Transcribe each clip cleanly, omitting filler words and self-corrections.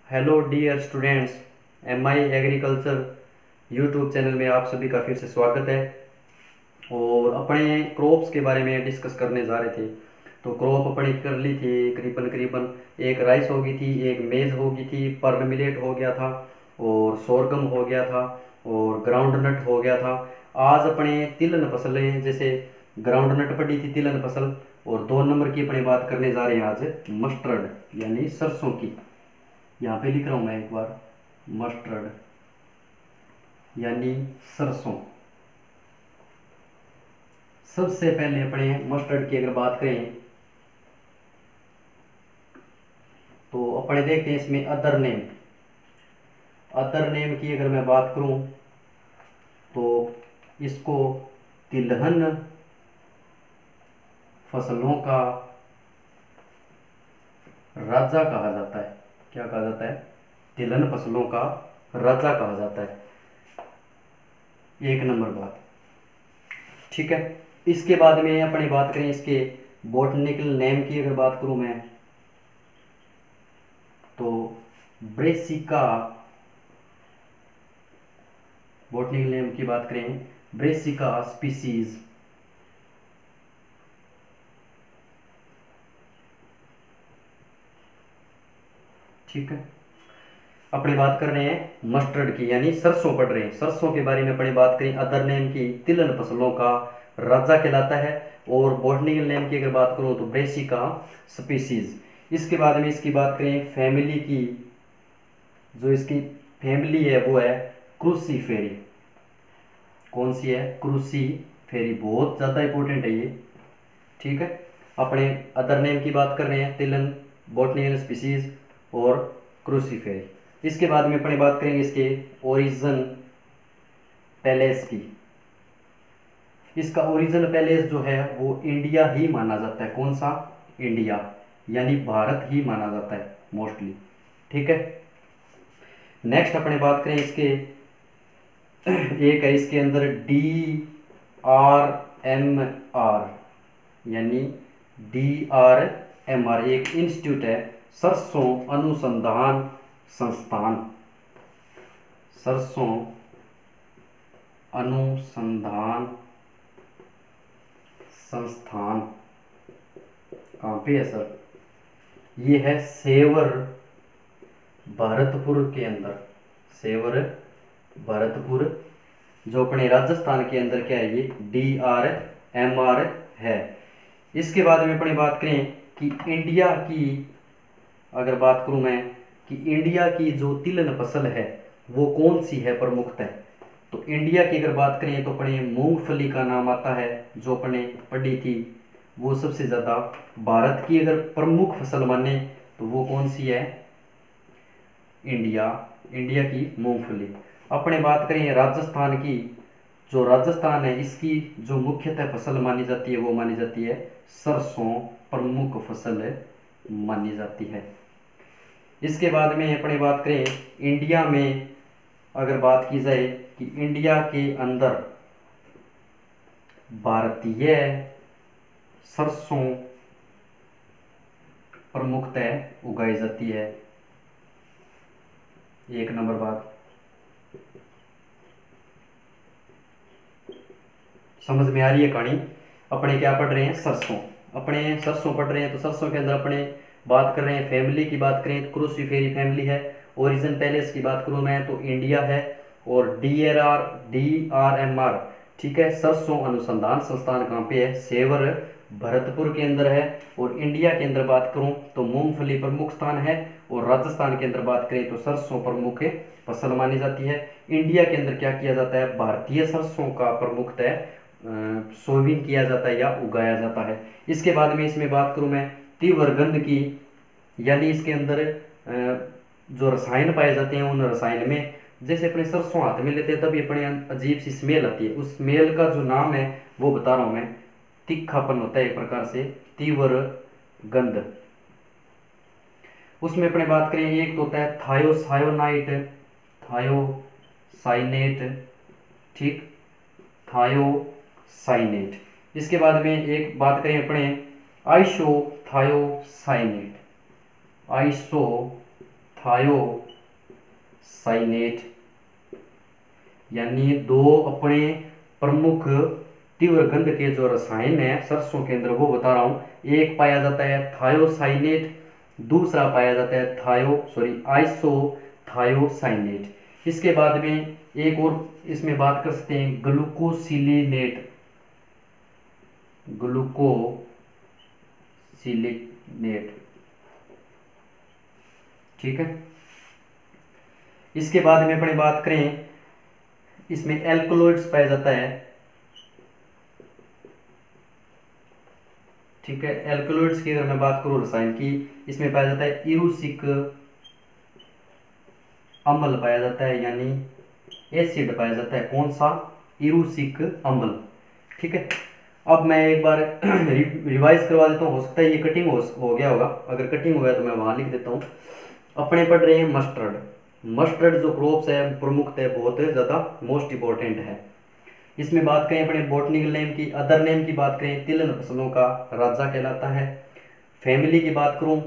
Hello dear students, M आई agriculture YouTube channel में आप सभी का फिर से स्वागत है। और अपने क्रॉप्स के बारे में डिस्कस करने जा रहे थे। तो क्रॉप अपनी कर ली थी करीबन करीबन, एक राइस हो गई थी, एक मेज़ हो गई थी, पर्ल मिलेट हो गया था, और सोरगम हो गया था, और ग्राउंड नट हो गया था। आज अपने तिलहन फसलें, जैसे ग्राउंड नट पड़ी थी तिलहन फसल, और 2 नंबर की अपनी बात करने जा रहे हैं आज मस्टर्ड यानी सरसों की। यहाँ पे लिख रहा हूँ मैं एक बार, मस्टर्ड यानी सरसों। सबसे पहले अपने मस्टर्ड की अगर बात करें तो अपने देखते हैं इसमें अदर नेम की अगर मैं बात करूं तो इसको तिलहन फसलों का राजा कहा जाता है। क्या कहा जाता है? तिलहन फसलों का राजा कहा जाता है। 1 नंबर बात, ठीक है। इसके बाद में अपनी बात करें इसके बॉटनिकल नेम की अगर बात करूं मैं तो ब्रेसिका, बॉटनिकल नेम की बात करें ब्रेसिका स्पीसीज। ठीक है। अपनी बात कर रहे हैं मस्टर्ड की यानी सरसों पढ़ रहे हैं। सरसों के बारे में अपनी बात करें अदर नेम की तिलहन फसलों का राजा कहलाता है। और बॉटनिकल नेम की अगर बात करूं तो ब्रेसिका स्पीसीज। इसके बाद में इसकी बात करें फैमिली की, जो इसकी फैमिली है वो है क्रूसीफेरी। कौन सी है? क्रूसीफेरी। बहुत ज़्यादा इंपॉर्टेंट है ये, ठीक है। अपने अदर नेम की बात कर रहे हैं तिलहन, बॉटनिकल स्पीसीज और क्रूसीफेरी। इसके बाद में अपने बात करेंगे इसके ओरिजिन पैलेस की। इसका ओरिजिन पैलेस जो है वो इंडिया ही माना जाता है। कौन सा? इंडिया यानी भारत ही माना जाता है मोस्टली, ठीक है। नेक्स्ट अपने बात करें इसके एक है इसके अंदर DRMR यानी DRMR एक इंस्टीट्यूट है, सरसों अनुसंधान संस्थान। सरसों अनुसंधान संस्थान कहाँ पे है सर? ये है सेवर भरतपुर के अंदर। सेवर भरतपुर जो अपने राजस्थान के अंदर क्या है, ये DRMR है। इसके बाद में अपनी बात करें कि इंडिया की अगर बात करूं मैं कि इंडिया की जो तिलहन फसल है वो कौन सी है प्रमुखतः, तो इंडिया की अगर बात करें तो अपने मूंगफली का नाम आता है जो अपने पड़ी थी। वो सबसे ज़्यादा भारत की अगर प्रमुख फसल माने तो वो कौन सी है? इंडिया की मूंगफली। अपने बात करें राजस्थान की, जो राजस्थान है इसकी जो मुख्यतः फसल मानी जाती है वो मानी जाती है सरसों, प्रमुख फसल मानी जाती है। इसके बाद में अपनी बात करें इंडिया में अगर बात की जाए कि इंडिया के अंदर भारतीय सरसों प्रमुखतः उगाई जाती है। 1 नंबर बात, समझ में आ रही है कहानी? अपने क्या पढ़ रहे हैं? सरसों। अपने सरसों पढ़ रहे हैं तो सरसों के अंदर अपने बात कर रहे हैं फैमिली की बात करें तो क्रूसीफेरी फैमिली है। ओरिजिन पैलेस की बात करूं मैं तो इंडिया है। और DRMR, ठीक है। सरसों अनुसंधान संस्थान कहाँ पे है? सेवर भरतपुर के अंदर है। और इंडिया के अंदर बात करूं तो मूंगफली प्रमुख स्थान है। और राजस्थान के अंदर बात करें तो सरसों प्रमुख फसल मानी जाती है। इंडिया के अंदर क्या किया जाता है? भारतीय सरसों का प्रमुखतः सोविंग किया जाता है या उगाया जाता है। इसके बाद में इसमें बात करूं मैं तीव्र गंध की, यानी इसके अंदर जो रसायन पाए जाते हैं उन रसायन में, जैसे अपने सरसों हाथ में लेते हैं तभी अपने अजीब सी स्मेल आती है। उस स्मेल का जो नाम है वो बता रहा हूं मैं, तीखापन होता है एक प्रकार से, तीव्र गंध। उसमें अपने बात करें एक तो होता है थायोसायोनाइट, थायोसाइनेट, ठीक, थायोसाइनेट। इसके बाद में एक बात करें अपने आइसोथायोसाइनेट, आइसोथायोसाइनेट, थायोसाइनेट, यानी दो अपने प्रमुख तीव्र गंध के जो रसायन है सरसों के अंदर वो बता रहा हूं। एक पाया जाता है थायोसाइनेट, दूसरा पाया जाता है आइसोथायोसाइनेट। इसके बाद में एक और इसमें बात कर सकते हैं ग्लूकोसिलेनेट, ग्लूकोसिलेनेट, ठीक है। इसके बाद में अपनी बात करें, इसमें एल्कलॉइड्स पाया जाता है, ठीक है। एल्कलॉइड्स की अगर मैं बात करूं रसायन की, इसमें पाया जाता है इरूसिक अम्ल पाया जाता है, यानी एसिड पाया जाता है। कौन सा? इरूसिक अम्ल, ठीक है। अब मैं एक बार रिवाइज करवा देता हूँ, हो सकता है ये कटिंग हो गया होगा, अगर कटिंग हो गया तो मैं वहां लिख देता हूँ। अपने पढ़ रहे हैं मस्टर्ड। मस्टर्ड जो क्रॉप्स है प्रमुख है, बहुत ज़्यादा मोस्ट इंपॉर्टेंट है। इसमें बात करें अपने बॉटनिकल नेम की, अदर नेम की बात करें, तिलहन फसलों का राजा कहलाता है। फैमिली की बात करूं,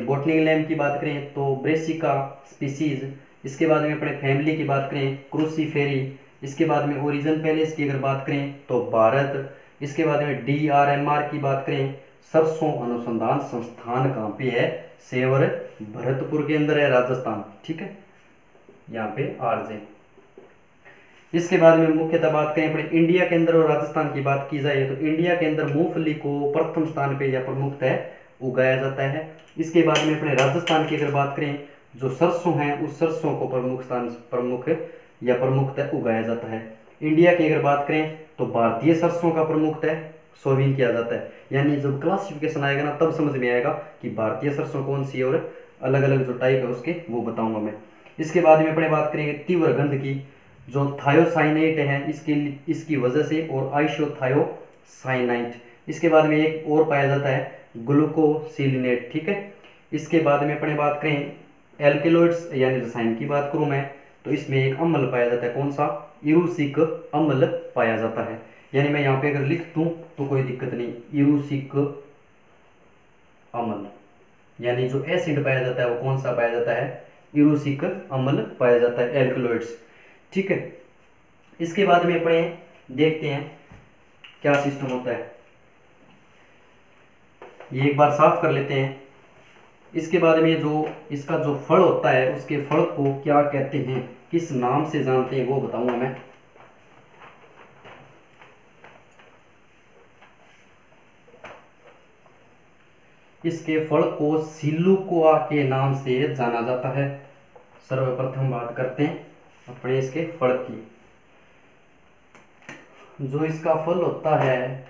बॉटनिकल नेम की बात करें तो ब्रेसिका स्पीसीज। इसके बाद में अपने फैमिली की बात करें क्रूसीफेरी। इसके बाद में ओरिजिन पैलेस की अगर बात करें तो भारत। इसके बाद में DRMR की बात करें, सरसों अनुसंधान संस्थान कहाँ पे है? सेवर भरतपुर के अंदर है, राजस्थान, ठीक है, यहाँ पे RJ। इसके बाद में मुख्यतः बात करें अपने इंडिया के अंदर और राजस्थान की बात की जाए तो इंडिया के अंदर मूंगफली को प्रथम स्थान पे या प्रमुखतः उगाया जाता है। इसके बाद में अपने राजस्थान की अगर बात करें, जो सरसों है उस सरसों को प्रमुखतः उगाया जाता है। इंडिया की अगर बात करें तो भारतीय सरसों का प्रमुखतः सोविंग किया जाता है, यानी जब क्लासिफिकेशन आएगा ना तब समझ में आएगा कि भारतीय सरसों कौन सी है और अलग अलग जो टाइप है उसके वो बताऊंगा मैं। इसके बाद में अपने बात करेंगे तीव्र गंध की, जो थायोसाइनेट है इसकी वजह से, और आइसोथायोसाइनाइट। इसके बाद में एक और पाया जाता है ग्लूकोसिलेनेट, ठीक है। इसके बाद में अपने बात करें एल्केलॉइड्स यानी रसायन की बात करूं मैं, तो इसमें एक अम्ल पाया जाता है, कौन सा? इरूसिक अम्ल पाया जाता है। यानी मैं यहाँ पे अगर लिख दूं तो कोई दिक्कत नहीं, इरूसिक अम्ल, यानी जो एसिड पाया जाता है वो कौन सा पाया जाता है? इरूसिक अम्ल पाया जाता है, एल्कलॉइड्स, ठीक है। इसके बाद में अपने देखते हैं क्या सिस्टम होता है, ये एक बार साफ कर लेते हैं। इसके बाद में जो इसका जो फल होता है उसके फल को क्या कहते हैं, किस नाम से जानते हैं वो बताऊंगा मैं। इसके फल को सिलुकोआ के नाम से जाना जाता है। सर्वप्रथम बात करते हैं अपने इसके फल की। जो इसका फल होता है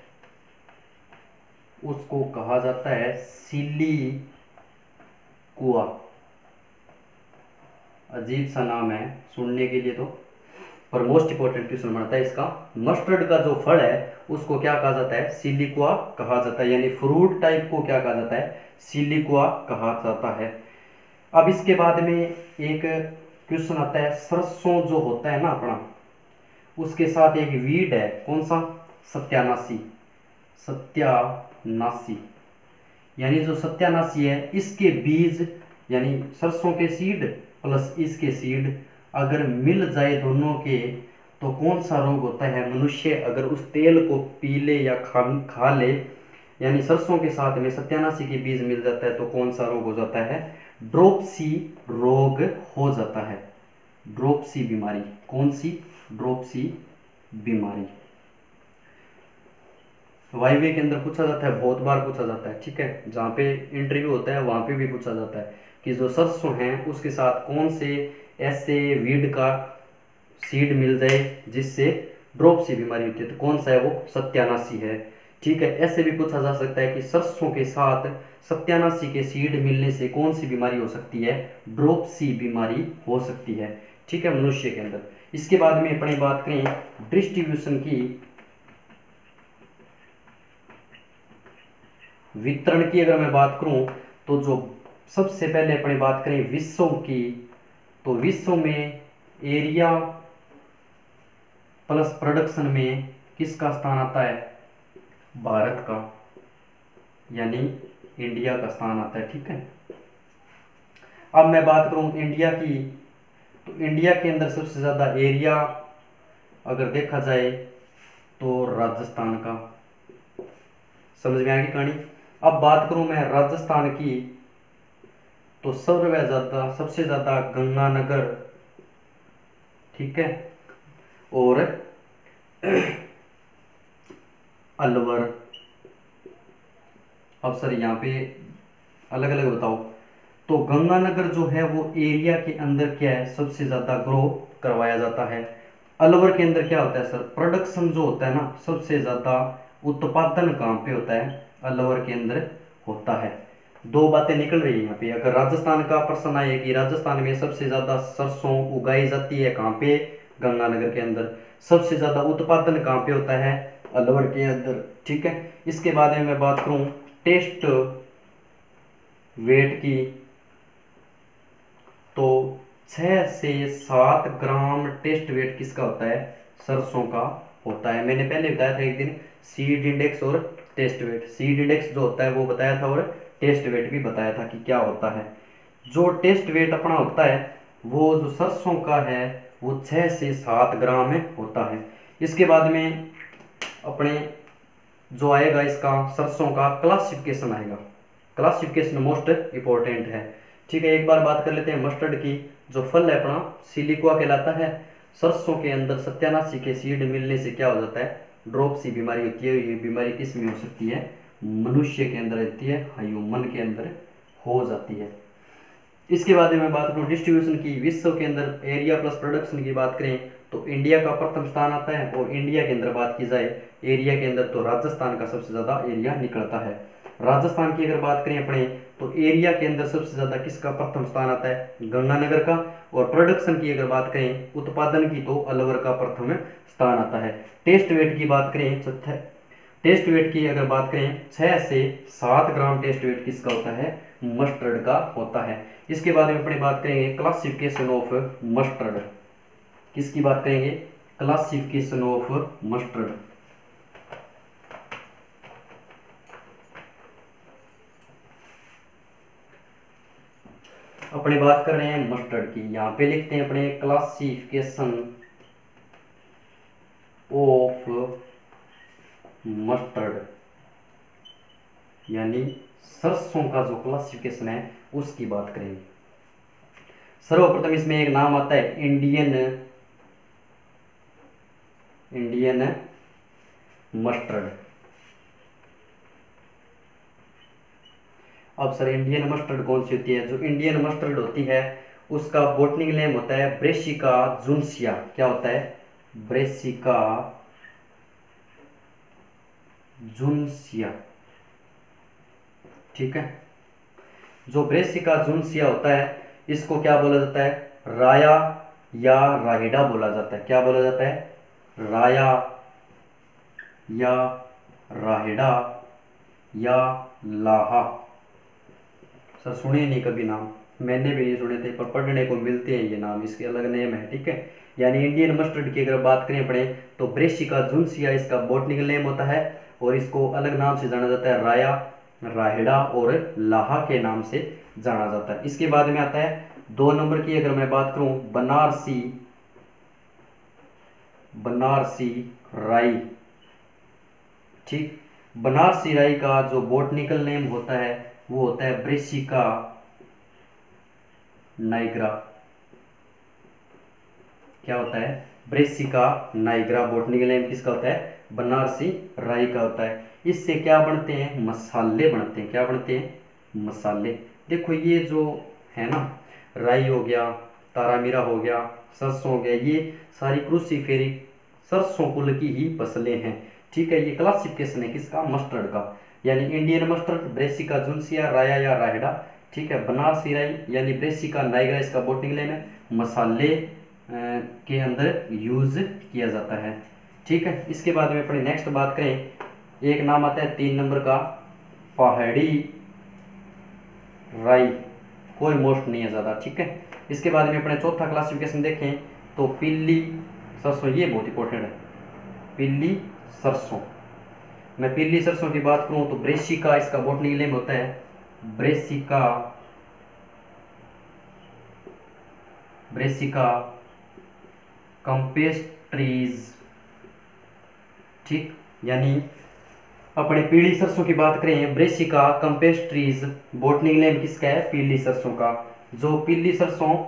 उसको कहा जाता है सिलिकुआ। अजीब सा नाम है सुनने के लिए तो, पर मोस्ट इंपॉर्टेंट क्वेश्चन बनता है इसका। मस्टर्ड का जो फल है उसको क्या कहा जाता है? सिलिकुआ कहा जाता है, यानी फ्रूट टाइप को क्या कहा जाता है? सिलिकुआ कहा जाता है। अब इसके बाद में एक क्वेश्चन आता है, सरसों जो होता है ना अपना, उसके साथ एक वीड है, कौन सा? सत्यानाशी। सत्यानाशी, यानी जो सत्यानाशी है इसके बीज, यानी सरसों के सीड प्लस इसके सीड अगर मिल जाए दोनों के तो कौन सा रोग होता है? मनुष्य अगर उस तेल को पी ले या खा ले, यानी सरसों के साथ में सत्यानाशी के बीज मिल जाता है तो कौन सा रोग हो जाता है? ड्रोपसी रोग हो जाता है। ड्रोपसी बीमारी, कौन सी? ड्रोपसी बीमारी। वाइवे के अंदर पूछा जाता है, बहुत बार पूछा जाता है, ठीक है। जहाँ पे इंटरव्यू होता है वहाँ पे भी पूछा जाता है कि जो सरसों है उसके साथ कौन से ऐसे वीड का सीड मिल जाए जिससे ड्रोपसी बीमारी होती है, तो कौन सा है वो? सत्यानाशी है, ठीक है। ऐसे भी पूछा जा सकता है कि सरसों के साथ सत्यानाशी के सीड मिलने से कौन सी बीमारी हो सकती है? ड्रोपसी बीमारी हो सकती है, ठीक है, मनुष्य के अंदर। इसके बाद में अपनी बात करें डिस्ट्रीब्यूशन की, वितरण की अगर मैं बात करूं तो जो सबसे पहले अपनी बात करें विश्व की, तो विश्व में एरिया प्लस प्रोडक्शन में किसका स्थान आता है? भारत का, यानी इंडिया का स्थान आता है, ठीक है। अब मैं बात करूं इंडिया की, तो इंडिया के अंदर सबसे ज़्यादा एरिया अगर देखा जाए तो राजस्थान का। समझ में आ गई कहानी। अब बात करूं मैं राजस्थान की, तो सबसे ज़्यादा गंगानगर, ठीक है, और अलवर। अब सर यहाँ पे अलग अलग बताओ। तो गंगानगर जो है वो एरिया के अंदर क्या है, सबसे ज़्यादा ग्रो करवाया जाता है। अलवर के अंदर क्या होता है सर, प्रोडक्शन जो होता है ना, सबसे ज़्यादा उत्पादन कहाँ पे होता है, अलवर के अंदर होता है। दो बातें निकल रही है यहाँ पे। अगर राजस्थान का प्रश्न आए कि राजस्थान में सबसे ज़्यादा सरसों उगाई जाती है कहाँ पे, गंगानगर के अंदर। सबसे ज़्यादा उत्पादन कहाँ पे होता है, अलवर के अंदर, ठीक है। इसके बाद में मैं बात करूँ टेस्ट वेट की, तो 6 से 7 ग्राम टेस्ट वेट किसका होता है, सरसों का होता है। मैंने पहले बताया था एक दिन सीड इंडेक्स और टेस्ट वेट। सीड इंडेक्स जो होता है वो बताया था, और टेस्ट वेट भी बताया था कि क्या होता है। जो टेस्ट वेट अपना होता है वो जो सरसों का है वो 6 से 7 ग्राम में होता है। इसके बाद में अपने जो आएगा इसका सरसों का क्लासिफिकेशन आएगा। क्लासिफिकेशन मोस्ट इंपॉर्टेंट है, ठीक है। एक बार बात कर लेते हैं मस्टर्ड की। जो फल है अपना सिलिकुआ कहलाता है। सरसों के अंदर सत्यानाशी के सीड मिलने से क्या हो जाता है, ड्रॉप सी बीमारी होती है। ये बीमारी किस में हो सकती है, मनुष्य के अंदर रहती है, ह्यूमन के अंदर हो जाती है। इसके बाद में मैं बात करूँ डिस्ट्रीब्यूशन की, विश्व के अंदर एरिया प्लस प्रोडक्शन की बात करें तो इंडिया का प्रथम स्थान आता है। और इंडिया के अंदर बात की जाए एरिया के अंदर, तो राजस्थान का सबसे ज़्यादा एरिया निकलता है। राजस्थान की अगर बात करें अपने, तो एरिया के अंदर सबसे ज़्यादा किसका प्रथम स्थान आता है, गंगानगर का। और प्रोडक्शन की अगर बात करें, उत्पादन की, तो अलवर का प्रथम स्थान आता है। टेस्ट वेट की बात करें, टेस्ट वेट की अगर बात करें 6 से 7 ग्राम टेस्ट वेट किसका होता है, मस्टर्ड का होता है। इसके बाद में अपनी बात करेंगे क्लासिफिकेशन ऑफ मस्टर्ड। किसकी बात करेंगे, क्लासिफिकेशन ऑफ मस्टर्ड। अपनी बात कर रहे हैं मस्टर्ड की, यहां पे लिखते हैं अपने क्लासिफिकेशन ऑफ मस्टर्ड, यानी सरसों का जो क्लासिफिकेशन है उसकी बात करेंगे। सर्वप्रथम इसमें एक नाम आता है इंडियन मस्टर्ड। अब सर इंडियन मस्टर्ड कौन सी होती है, जो इंडियन मस्टर्ड होती है उसका बोटनिकल नेम होता है ब्रेसिका जुनसिया। क्या होता है, ब्रेसिका जुनसिया, ठीक है। जो ब्रेसिका जुनसिया होता है इसको क्या बोला जाता है, राया या राहिडा बोला जाता है। क्या बोला जाता है, राया या राहिडा या लाहा। सर सुने नहीं कभी नाम, मैंने भी नहीं सुने थे, पर पढ़ने को मिलते हैं ये नाम, इसके अलग नेम है, ठीक है। यानी इंडियन मस्टर्ड की अगर बात करें पड़े, तो ब्रेसिका जुनसिया इसका बॉटनिकल नेम होता है, और इसको अलग नाम से जाना जाता है राया, राहिडा और लाहा के नाम से जाना जाता है। इसके बाद में आता है 2 नंबर की अगर मैं बात करूं, बनारसी राई, ठीक। बनारसी राई का जो बॉटनिकल नेम होता है वो होता है ब्रेसिका नाइग्रा। क्या होता है, ब्रेसिका नाइग्रा। बॉटनिकल नेम किसका होता है, बनारसी राई का होता है। इससे क्या बनते हैं, मसाले बनते हैं। क्या बनते हैं, मसाले। देखो ये जो है ना, राई हो गया, तारामीरा हो गया, सरसों हो गया, ये सारी क्रूसीफेरी सरसों कुल की ही फसलें हैं, ठीक है। ये क्लासिफिकेशन है किसका, मस्टर्ड का। यानी इंडियन मस्टर्ड, ब्रेसिका जुनसिया, राया या राहिडा, ठीक है। बनारसी राई यानी ब्रेसिका नाइग्रा इसका बॉटनिकल नेम है। मसाले के अंदर यूज किया जाता है, ठीक है। इसके बाद में अपनी नेक्स्ट बात करें, एक नाम आता है 3 नंबर का पहाड़ी राई, कोई मोस्ट नहीं है ज़्यादा, ठीक है। इसके बाद में अपने चौथा क्लासिफिकेशन देखें तो पीली सरसों, ये बहुत इंपॉर्टेंट है, पीली सरसों। मैं पीली सरसों की बात करूं तो ब्रेसिका इसका बॉटनिकल नेम होता है, ब्रेसिका ब्रेसिका कैम्पेस्ट्रीज, ठीक। यानी अपने पीली सरसों की बात करें, ब्रेसिका कैम्पेस्ट्रीज बॉटनिक नेम किसका है, पीली सरसों का। जो पीली सरसों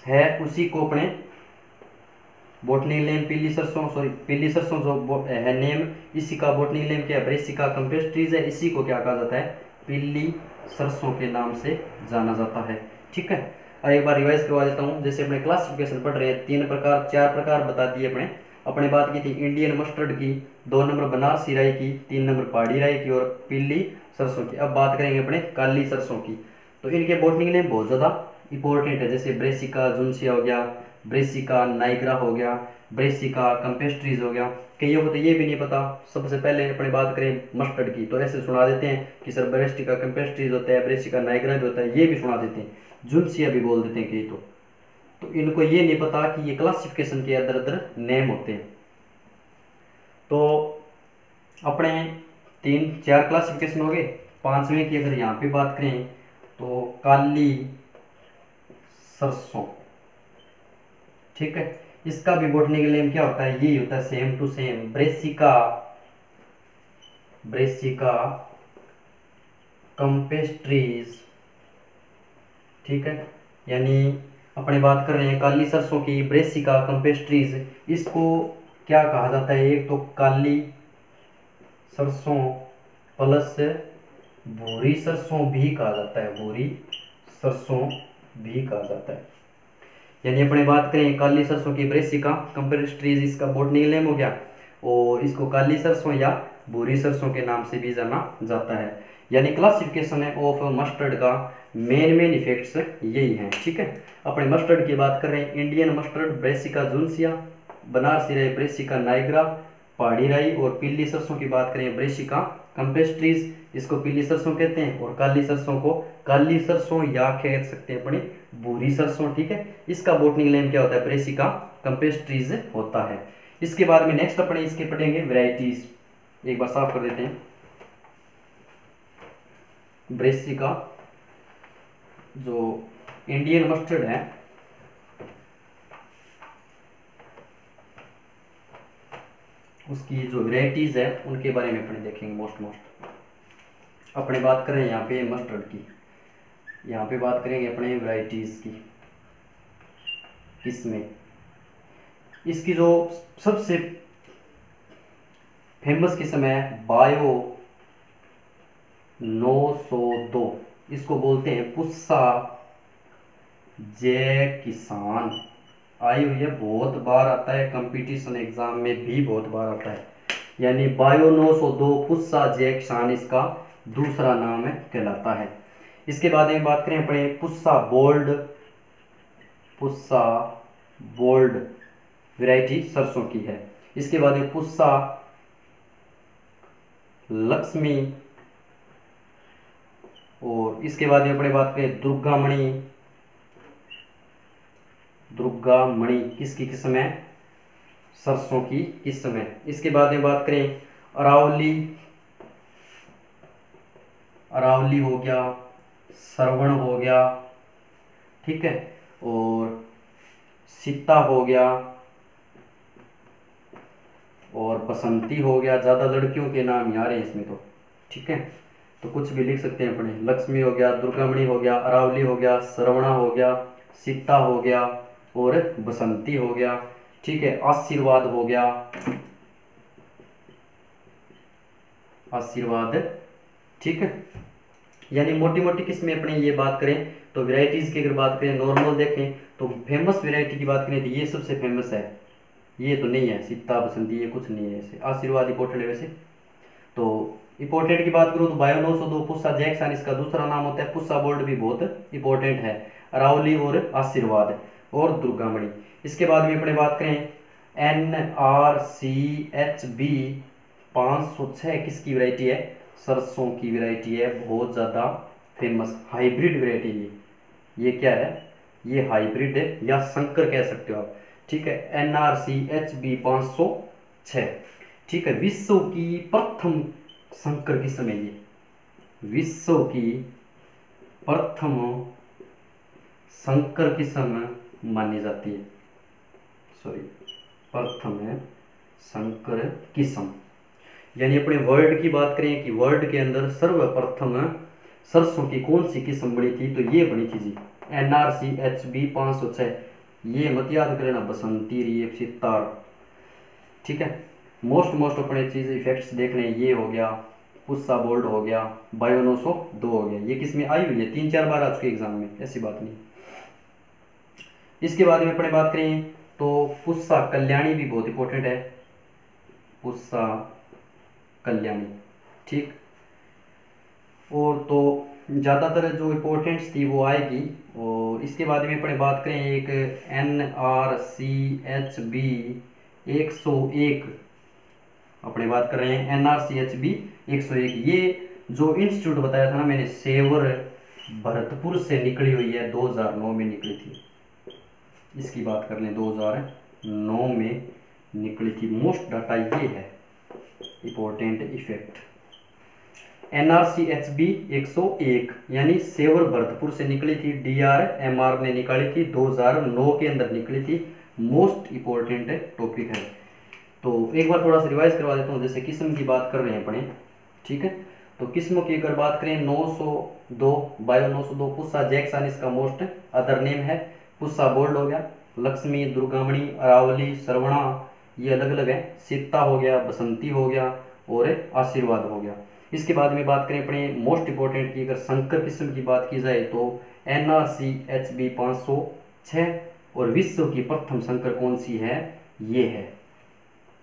है उसी को अपने बॉटनिक नेम पीली सरसों, सॉरी पीली सरसों जो है नेम, इसी का बॉटनिक नेम क्या है, ब्रेसिका कैम्पेस्ट्रीज है। इसी को क्या कहा जाता है, पीली सरसों के नाम से जाना जाता है, ठीक है। और एक बार रिवाइज करवा देता हूँ, जैसे अपने क्लासिफिकेशन पढ़ रहे हैं, 3 प्रकार 4 प्रकार बता दिए अपने बात की थी इंडियन मस्टर्ड की, 2 नंबर बनारसी राई की, 3 नंबर पहाड़ी राई की और पीली सरसों की। अब बात करेंगे अपने काली सरसों की। तो इनके बॉटनिक नेम बहुत ज़्यादा इंपॉर्टेंट है, जैसे ब्रेसिका जुनसिया हो गया, ब्रेसिका नाइग्रा हो गया, ब्रेसिका कैम्पेस्ट्रीज हो गया। कईयों को तो ये भी नहीं पता। सबसे पहले अपनी बात करें मस्टर्ड की, तो ऐसे सुना देते हैं कि सर ब्रेसिका कैम्पेस्ट्रीज होता है, ब्रेसिका नाइग्रा भी होता है, ये भी सुना देते हैं, जुनसिया भी बोल देते हैं कई तो इनको ये नहीं पता कि ये क्लासिफिकेशन के अदर अदर नेम होते हैं। तो अपने 3-4 क्लासिफिकेशन हो गए। 5वें की अगर यहाँ पे बात करें तो काली सरसों, ठीक है। इसका भी बॉटनिक नेम क्या होता है, यही होता है सेम टू सेम, ब्रेसिका कैम्पेस्ट्रीज, ठीक है। यानी अपने बात कर रहे हैं काली सरसों की, ब्रेसिका कैम्पेस्ट्रीज, इसको क्या कहा जाता है, एक तो काली सरसों प्लस भूरी सरसों भी कहा जाता है, भूरी सरसों भी कहा जाता है। यानी अपने बात करें काली सरसों की ब्रेसिका कैम्पेस्ट्रीज, इसका बॉटनिक नेम हो गया, और इसको काली सरसों या भूरी सरसों के नाम से भी जाना जाता है। यानी क्लासिफिकेशन है ऑफ मस्टर्ड का मेन इफेक्ट्स यही हैं, ठीक है। अपने मस्टर्ड की बात कर रहे हैं, इंडियन मस्टर्ड ब्रेसिका जुनसिया, बनारसी राई ब्रेसिका नाइग्रा, पहाड़ी राई, और पीली सरसों की बात करें ब्रेसिका कैम्पेस्ट्रीज, इसको पीली सरसों कहते हैं, और काली सरसों को काली सरसों या कह सकते हैं अपनी भूरी सरसों, ठीक है। इसका बॉटनिक नेम क्या होता है, ब्रेसिका कैम्पेस्ट्रीज होता है। इसके बाद में नेक्स्ट अपने इसके पढ़ेंगे वैरायटीज, एक बार साफ कर देते हैं। ब्रेसिका जो इंडियन मस्टर्ड है, उसकी जो वैरायटीज है उनके बारे में अपने देखेंगे। मोस्ट अपने बात करें यहाँ पे मस्टर्ड की, यहाँ पे बात करेंगे अपने वैरायटीज की, किसमें इसकी जो सबसे फेमस किस्म है बायो 902, इसको बोलते हैं पुस्सा जय किसान। आई हुई है, बहुत बार आता है कंपटीशन एग्जाम में भी बहुत बार आता है। यानी बायो 902 पुस्सा जय किसान इसका दूसरा नाम है कहलाता है। इसके बाद में बात करें अपने पुस्सा बोल्ड वैरायटी सरसों की है। इसके बाद में पुस्सा लक्ष्मी, और इसके बाद में अपने बात करें दुर्गामणि किसकी किस्म है, सरसों की किस्म है। इसके बाद में बात करें अरावली हो गया, श्रवण हो गया, ठीक है, और सीता हो गया, और बसंती हो गया। ज़्यादा लड़कियों के नाम यार हैं इसमें तो, ठीक है, तो कुछ भी लिख सकते हैं अपने। लक्ष्मी हो गया, दुर्गामणि हो गया, अरावली हो गया, श्रवणा हो गया, सीता हो गया, और बसंती हो गया, ठीक है। आशीर्वाद हो गया, आशीर्वाद, ठीक है। यानी मोटी मोटी किस्में अपने ये बात करें तो वैरायटीज की अगर बात करें, नॉर्मल देखें तो फेमस वैरायटी की बात करें तो ये सबसे फेमस है, ये तो नहीं है सीता बसंती, ये कुछ नहीं है ऐसे। आशीर्वाद इंपॉर्टेंट है वैसे तो। इंपॉर्टेंट की बात करूँ तो बायो 902 पुस्सा जय किसान इसका दूसरा नाम होता है। पुस्सा बोल्ड भी बहुत इंपॉर्टेंट है, अरावली और आशीर्वाद और दुर्गामणि। इसके बाद में अपने बात करें NRCHB 506 किसकी वैरायटी है, सरसों की वैरायटी है, बहुत ज़्यादा फेमस हाइब्रिड वैरायटी है। ये क्या है, ये हाइब्रिड है या संकर कह सकते हो आप, ठीक है। NRCHB 506, ठीक है। विश्व की प्रथम संकर किस्म है ये, विश्व की प्रथम संकर किस्म मानी जाती है। सॉरी, प्रथम संकर किस्म। यानी अपने वर्ल्ड की बात करें कि वर्ल्ड के अंदर सर्वप्रथम सरसों की कौन सी किस्म बनी थी, तो ये बनी थी जी NRCHB 506। ये मत याद करना, बसंती, रेप, सितार। ठीक है, मोस्ट अपने चीज इफेक्ट्स देख लें। ये हो गया, पुस्सा बोल्ड हो गया, बायो 902 हो गया। ये किस में आई हुई है, 3-4 बार आ चुके एग्जाम में, ऐसी बात नहीं। इसके बाद में अपने बात करें तो पुस्सा कल्याणी भी बहुत इंपॉर्टेंट है, पुस्सा कल्याणी। ठीक, और तो ज़्यादातर जो इम्पोर्टेंट्स थी वो आएगी। और इसके बाद में अपने बात करें एक NRCHB 101, अपने बात कर रहे हैं NRCHB 101। ये जो इंस्टीट्यूट बताया था ना मैंने, सेवर भरतपुर से निकली हुई है, 2009 में निकली थी। इसकी बात कर लें, 2009 में निकली थी। मोस्ट डाटा ये है, इंपॉर्टेंट इफेक्ट। NRCHB 101 यानी सेवर भरतपुर से निकली थी, DRMR ने निकाली थी, 2009 के अंदर निकली थी। मोस्ट इंपॉर्टेंट टॉपिक है। तो एक बार थोड़ा सा रिवाइज करवा देता हूँ। जैसे किस्म की बात कर रहे हैं अपने, ठीक है, तो किस्मों की अगर बात करें 902, बायो 902, पुस्सा जैक्सन इसका मोस्ट अदर नेम है। पुस्सा बोल्ड हो गया, लक्ष्मी, दुर्गामणि, अरावली, श्रवणा, ये अलग अलग है। सीता हो गया, बसंती हो गया, और आशीर्वाद हो गया। इसके बाद में बात करें अपने मोस्ट इंपॉर्टेंट की, अगर संकर किस्म की बात की जाए तो NRCHB 506, और विश्व की प्रथम संकर कौन सी है, ये है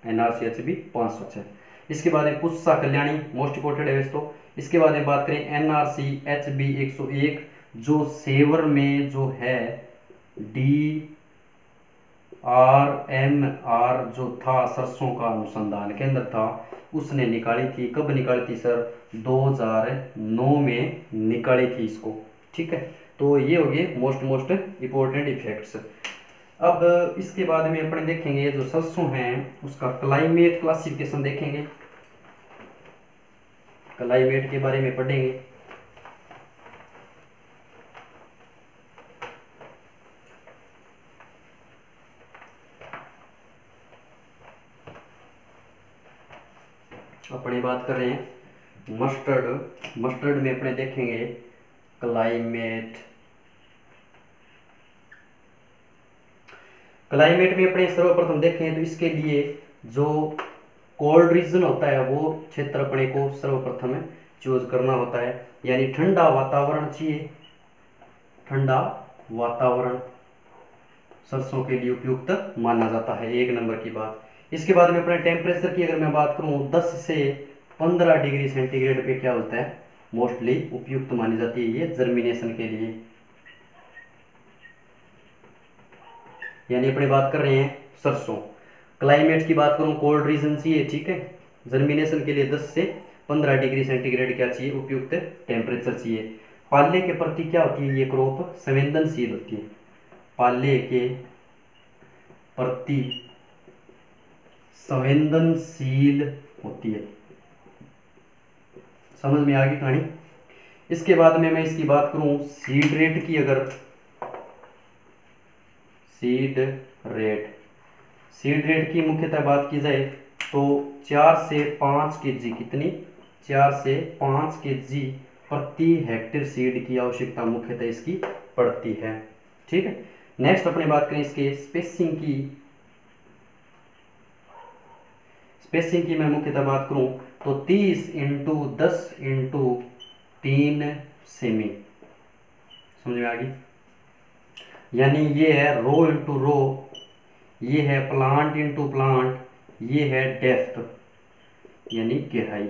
NRCHB 506। इसके बाद में पुस्सा कल्याणी मोस्ट इंपॉर्टेंट है तो। इसके बाद में बात करें NRCHB 101, जो सेवर में जो है DRMR जो था, सरसों का अनुसंधान केंद्र था, उसने निकाली थी। कब निकाली थी सर, 2009 में निकाली थी इसको। ठीक है, तो ये हो गए मोस्ट इंपॉर्टेंट इफेक्ट्स। अब इसके बाद में अपने देखेंगे जो सरसों हैं उसका क्लाइमेट क्लासिफिकेशन देखेंगे, क्लाइमेट के बारे में पढ़ेंगे। अपने बात कर रहे हैं मस्टर्ड में अपने देखेंगे क्लाइमेट में अपने सर्वप्रथम देखें तो इसके लिए जो कोल्ड रीजन होता है वो क्षेत्र अपने को सर्वप्रथम चूज करना होता है। यानी ठंडा वातावरण चाहिए, ठंडा वातावरण सरसों के लिए उपयुक्त माना जाता है, 1 नंबर की बात। इसके बाद में अपने टेम्परेचर की अगर मैं बात करूं, 10 से 15 डिग्री सेंटीग्रेड पे क्या होता है, मोस्टली उपयुक्त मानी जाती है ये जर्मिनेशन के लिए। यानी अपने बात कर रहे हैं सरसों। क्लाइमेट की बात करूं, कोल्ड रीजन चाहिए, ठीक है, जर्मिनेशन के लिए 10 से 15 डिग्री सेंटीग्रेड क्या चाहिए, उपयुक्त टेम्परेचर चाहिए। पाले के प्रति क्या होती है ये क्रॉप, संवेदनशील होती है, पाले के प्रति संवेदनशील होती है। समझ में आ गई कहानी। इसके बाद में मैं इसकी बात करूं सीड रेट की, अगर सीड रेट की मुख्यतः बात की जाए तो 4 से 5 केजी, कितनी, 4 से 5 केजी प्रति हेक्टेयर सीड की आवश्यकता मुख्यतः इसकी पड़ती है। ठीक है, नेक्स्ट अपने बात करें इसके स्पेसिंग की मैं मुख्यतः बात करूं तो 30 × 10 × 3 सेमी। समझ में आ गई। यानी ये है रो इंटू रो, ये है प्लांट इंटू प्लांट, ये है डेप्थ यानी गहराई।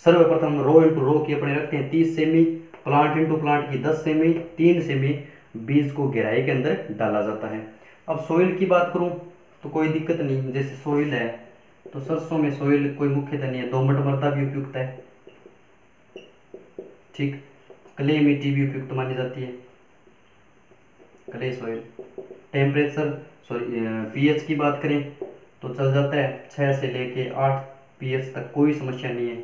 सर्वप्रथम रो इंटू रो की अपने रखते हैं 30 सेमी, प्लांट इंटू प्लांट की 10 सेमी, 3 सेमी बीज को गहराई के अंदर डाला जाता है। अब सोइल की बात करूं तो कोई दिक्कत नहीं, जैसे सोइल है तो सरसों में सोइल कोई मुख्यतः नहीं है, दोमट मृदा भी उपयुक्त है, ठीक, क्ले मिट्टी भी उपयुक्त मानी जाती है, क्ले सॉइल। टेम्परेचर पीएच की बात करें तो चल जाता है 6 से लेके 8 पीएच तक, कोई समस्या नहीं है,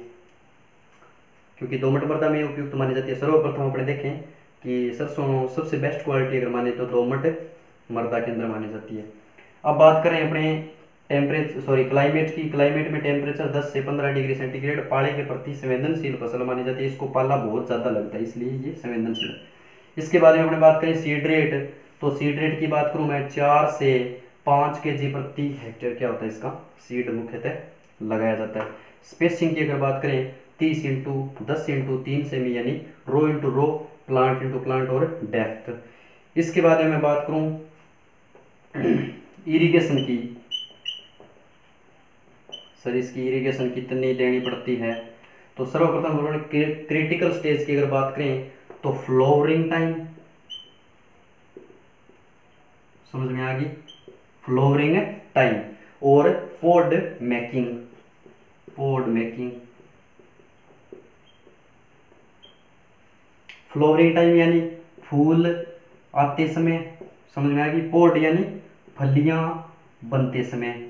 क्योंकि दोमट मृदा में उपयुक्त मानी जाती है। सर्वप्रथम अपने देखें कि सरसों सबसे बेस्ट क्वालिटी अगर माने तो दोमट मृदा के अंदर मानी जाती है। अब बात करें अपने क्लाइमेट की। क्लाइमेट में टेम्परेचर 10 से 15 डिग्री सेंटीग्रेड पाले के प्रति संवेदनशील फसल मानी जाती है। इसको पाला बहुत ज़्यादा लगता है इसलिए ये संवेदनशील है। इसके बाद में अपने बात करें सीड रेट, तो सीड रेट की बात करूँ मैं 4 से 5 kg प्रति हेक्टेयर क्या होता है इसका सीड मुख्यतः लगाया जाता है। स्पेसिंग की अगर बात करें 30 इंटू 10 इंटू 3 सेमी यानी row into row, plant into plant और डेप्थ। इसके बाद में मैं बात करूं इरिगेशन की, सर इसकी इरिगेशन कितनी देनी पड़ती है, तो सर्वप्रथम उन्होंने क्रिटिकल स्टेज की अगर बात करें तो फ्लावरिंग टाइम, समझ में आ गई, फ्लावरिंग टाइम और पोड मेकिंग, फ्लावरिंग टाइम यानी फूल आते समय, समझ में आ गई, पोड यानी फलियां बनते समय,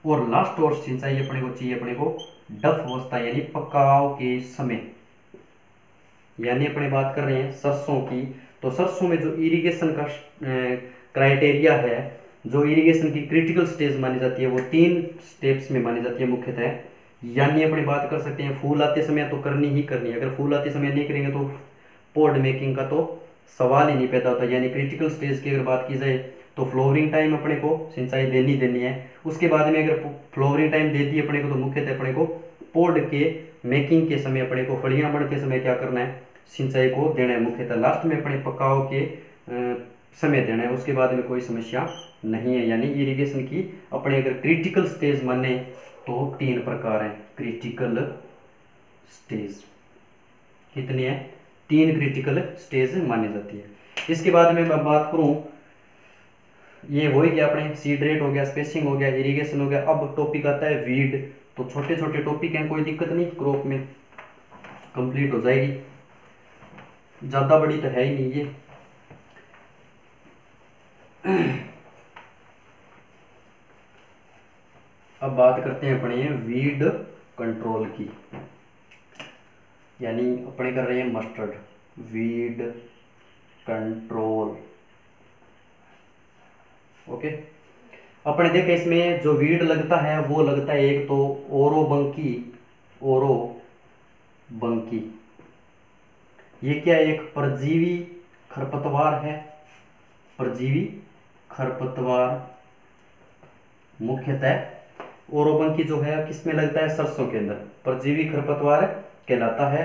और लास्ट और सिंचाई अपने को चाहिए अपने को डफ अवस्था यानी पकाव के समय। यानी अपने बात कर रहे हैं सरसों की, तो सरसों में जो इरिगेशन का क्राइटेरिया है, जो इरिगेशन की क्रिटिकल स्टेज मानी जाती है वो 3 स्टेप्स में मानी जाती है मुख्यतः। यानी अपनी बात कर सकते हैं फूल आते समय तो करनी ही करनी है, अगर फूल आते समय नहीं करेंगे तो पोड मेकिंग का तो सवाल ही नहीं पैदा होता। यानी क्रिटिकल स्टेज की अगर बात की जाए तो फ्लोवरिंग टाइम अपने को सिंचाई देनी है। उसके बाद में अगर फ्लोवरिंग टाइम दे दी अपने को तो मुख्यतः अपने को पोड के मेकिंग के समय अपने को फलियां बढ़ते समय क्या करना है, सिंचाई को देना है। मुख्यतः लास्ट में अपने पकाव के समय देना है, उसके बाद में कोई समस्या नहीं है। यानी इरिगेशन की अपने अगर क्रिटिकल स्टेज माने तो 3 प्रकार हैं क्रिटिकल स्टेज, कितनी है 3 क्रिटिकल स्टेज मानी जाती है। इसके बाद में मैं बात करूं, ये हो ही गया अपने सीड रेट हो गया, स्पेसिंग हो गया, इरिगेशन हो गया। अब टॉपिक आता है वीड, तो छोटे छोटे टॉपिक हैं, कोई दिक्कत नहीं, क्रॉप में कंप्लीट हो जाएगी, ज़्यादा बड़ी तो है ही नहीं ये। अब बात करते हैं अपने वीड कंट्रोल की, यानी अपने कर रहे हैं मस्टर्ड वीड कंट्रोल। ओके, अपने देखें इसमें जो वीड लगता है वो लगता है एक तो ओरोबंकी, ये क्या एक परजीवी खरपतवार है, परजीवी खरपतवार मुख्यतः ओरोबंकी जो है किसमें लगता है, सरसों के अंदर परजीवी खरपतवार कहलाता है।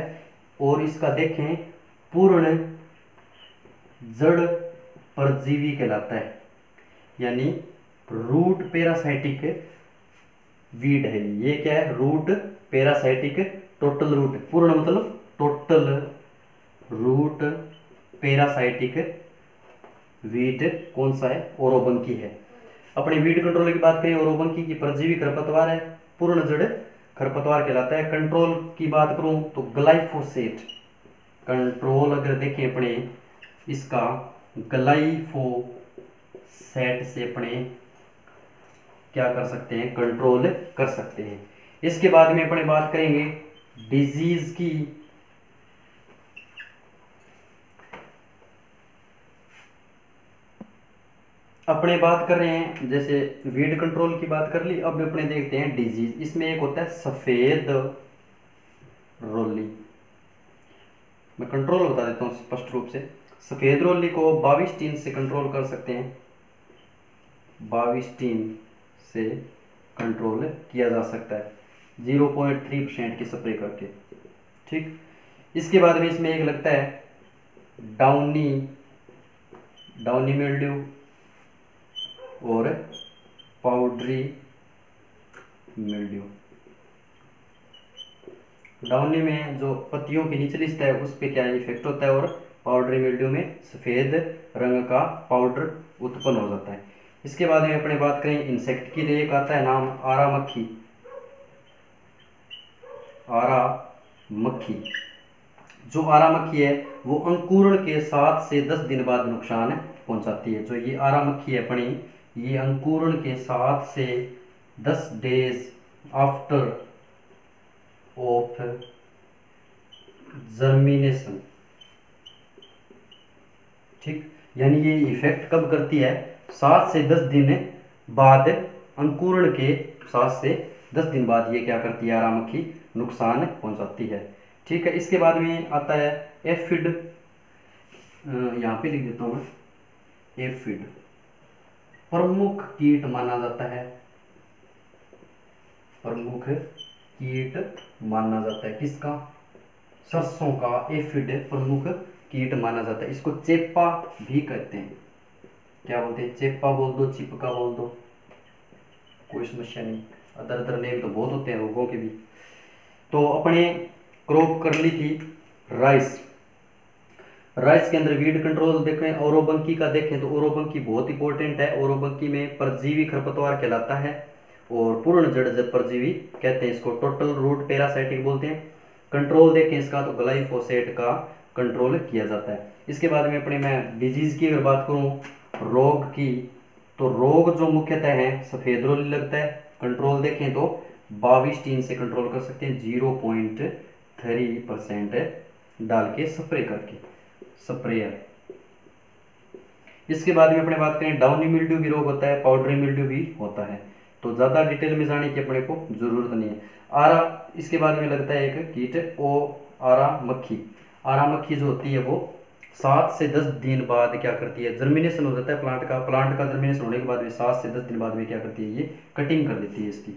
और इसका देखें पूर्ण जड़ परजीवी कहलाता है, यानी रूट पैरासाइटिक वीड है। ये क्या है, रूट पैरासाइटिक, टोटल रूट, पूर्ण मतलब टोटल रूट पैरासाइटिक वीड कौन सा है, ओरोबंकी है। अपने वीड कंट्रोल की बात करें, ओरोबंकी की परजीवी खरपतवार है, पूर्ण जड़ खरपतवार कहलाता है। कंट्रोल की बात करूं तो ग्लाइफोसेट कंट्रोल अगर देखें अपने इसका ग्लाइफोसेट से अपने क्या कर सकते हैं, कंट्रोल कर सकते हैं। इसके बाद में अपने बात करेंगे डिजीज की, अपने बात कर रहे हैं जैसे वीड कंट्रोल की बात कर ली, अब अपने देखते हैं डिजीज। इसमें एक होता है सफेद रोली, मैं कंट्रोल बता देता हूँ स्पष्ट रूप से। सफेद रोली को 22 से कंट्रोल कर सकते हैं, 22 से कंट्रोल किया जा सकता है 0.3% की स्प्रे करके, ठीक। इसके बाद में इसमें एक लगता है डाउनी मिल्ड्यू और पाउडरी मिल्ड्यू। डाउनी में जो पत्तियों की निचली सतह है उस पर क्या इफेक्ट होता है, और पाउडरी मिल्ड्यू में सफ़ेद रंग का पाउडर उत्पन्न हो जाता है। इसके बाद में अपने बात करें इंसेक्ट की, तो एक आता है नाम आरा मक्खी। जो आरा मक्खी है वो अंकुरण के 7 से 10 दिन बाद नुकसान पहुंचाती है। जो ये आरा मक्खी है अपनी, ये अंकुरण के 7 से 10 डेज आफ्टर ऑफ जर्मिनेशन, ठीक। यानी ये इफेक्ट कब करती है, 7 से 10 दिन बाद अंकुरण के 7 से 10 दिन बाद ये क्या करती है, आरा मक्खी नुकसान पहुंचाती है। ठीक है, इसके बाद में आता है एफिड, यहाँ पे लिख देता हूँ मैं, एफिड प्रमुख कीट माना जाता है, प्रमुख कीट माना जाता है किसका, सरसों का एफिड प्रमुख कीट माना जाता है। इसको चेपा भी कहते हैं, क्या बोलते हैं, चेपा बोल दो, चिपका बोल दो, कोई समस्या नहीं। अदर अदर नेम तो बहुत होते हैं रोगों के भी। तो अपने क्रॉप कर ली थी राइस, राइस के अंदर वीड कंट्रोल देखें, ओरोबंकी का देखें तो ओरोबंकी बहुत इंपॉर्टेंट है। ओरोबंकी में परजीवी खरपतवार कहलाता है और पूर्ण जड़ परजीवी कहते हैं इसको, टोटल रूट पैरासाइटिक बोलते हैं। कंट्रोल देखें इसका तो ग्लाइफोसेट का कंट्रोल किया जाता है। इसके बाद में अपने मैं डिजीज की अगर बात करूं, रोग की, तो रोग जो मुख्यतः है सफेद रोली लगता है। कंट्रोल देखें तो 22 से कंट्रोल कर सकते हैं, 0.3% डाल के स्प्रे करके, स्प्रेयर। इसके बाद में अपने बात करें डाउनी मिल्ड्यू भी रोग होता है, पाउडरी मिल्ड्यू भी होता है, तो ज़्यादा डिटेल में जाने की अपने को जरूरत नहीं है। आरा, इसके बाद में लगता है एक कीट ओ आरा मक्खी। आरा मक्खी जो होती है वो 7 से 10 दिन बाद क्या करती है, जर्मिनेशन हो जाता है प्लांट का जर्मिनेशन होने के बाद में 7 से 10 दिन बाद में क्या करती है, ये कटिंग कर देती है, इसकी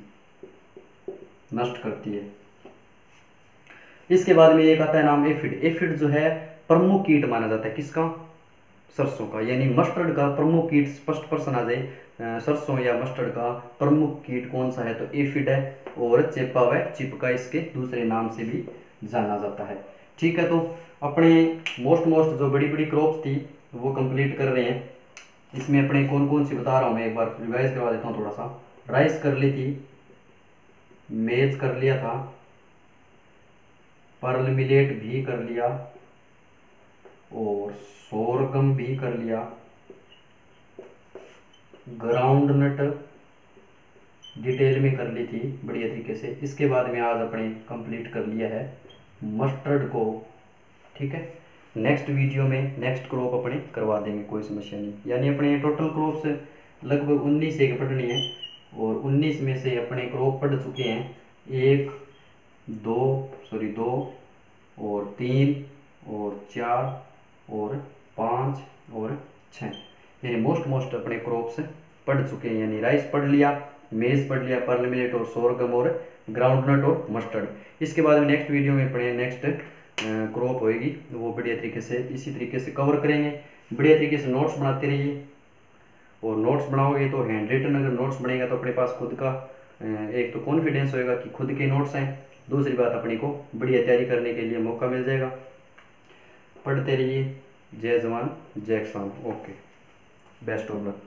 नष्ट करती है। इसके बाद में एक आता है नाम एफिड। एफिड जो है प्रमुख कीट माना जाता है किसका, सरसों का, यानी मस्टर्ड का प्रमुख कीट, स्पष्ट प्रश्न आ जाए सरसों या मस्टर्ड का प्रमुख कीट कौन सा है, तो एफिड है। और चेपा व चिपका इसके दूसरे नाम से भी जाना जाता है। ठीक है, तो अपने मोस्ट जो बड़ी बड़ी क्रॉप्स थी वो कंप्लीट कर रहे हैं। इसमें अपने कौन कौन सी बता रहा हूँ मैं, एक बार रिवाइज करवा देता हूँ थोड़ा सा। राइस कर ली थी, मेज कर लिया था, पर्ल मिलेट भी कर लिया और सोरगम भी कर लिया, ग्राउंड नट डिटेल में कर ली थी बढ़िया तरीके से। इसके बाद में आज अपने कंप्लीट कर लिया है मस्टर्ड को। ठीक है, नेक्स्ट वीडियो में नेक्स्ट क्रॉप अपने करवा देंगे, कोई समस्या नहीं। यानी अपने टोटल क्रॉप्स लगभग 19 एक पढ़नी है और 19 में से अपने क्रॉप पढ़ चुके हैं 1 2 और 3 और 4 और 5 और 6, यानी मोस्ट अपने क्रॉप्स पढ़ चुके हैं। यानी राइस पढ़ लिया, मेज पढ़ लिया, पर्ल मिलेट और सोरगम और ग्राउंडनट और मस्टर्ड। इसके बाद में नेक्स्ट वीडियो में अपने नेक्स्ट क्रॉप होएगी, वो बढ़िया तरीके से इसी तरीके से कवर करेंगे। बढ़िया तरीके से नोट्स बनाते रहिए, और नोट्स बनाओगे तो हैंड रिटन अगर नोट्स बनेगा तो अपने पास खुद का एक तो कॉन्फिडेंस होएगा कि खुद के नोट्स हैं, दूसरी बात अपने को बढ़िया तैयारी करने के लिए मौका मिल जाएगा। पढ़ते रहिए। जय जवान जय किसान। Okay, best of luck.